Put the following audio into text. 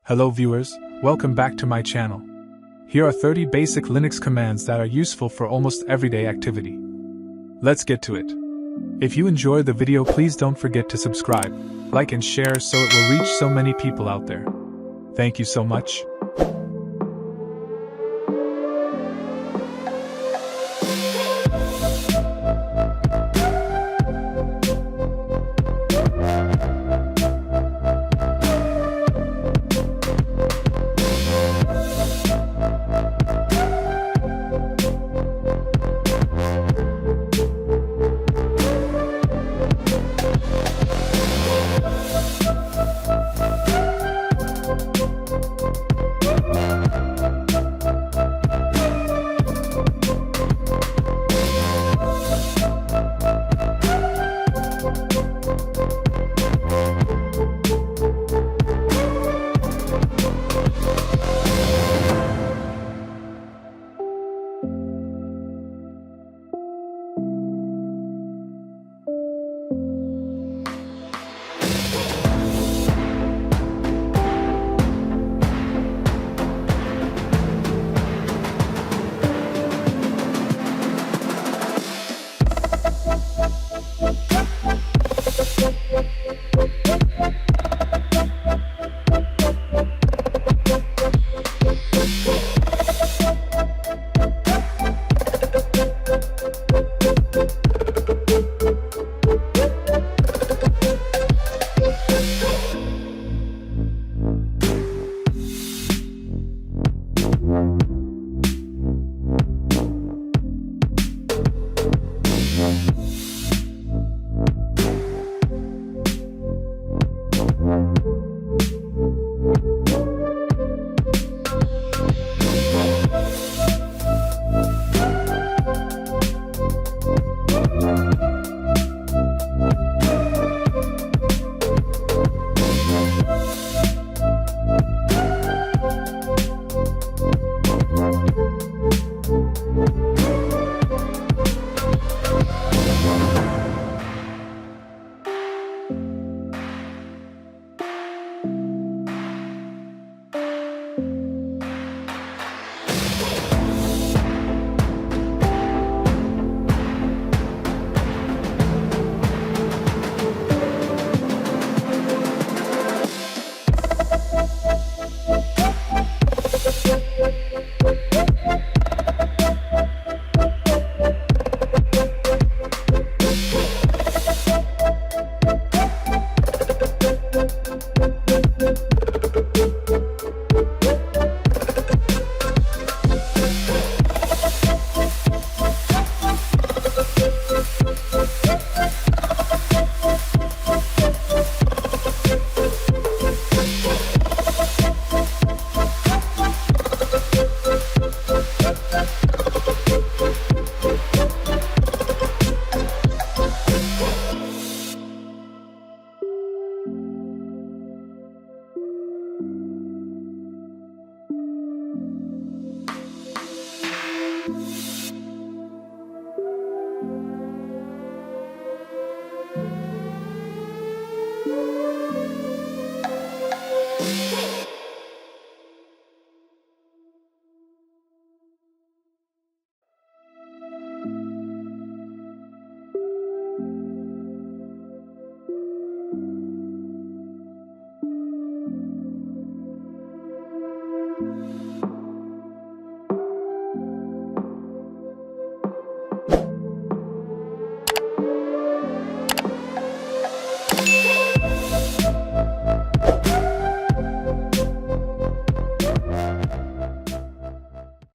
Hello viewers, welcome back to my channel. Here are 30 basic Linux commands that are useful for almost everyday activity. Let's get to it. If you enjoy the video, please don't forget to subscribe, like and share so it will reach so many people out there. Thank you so much.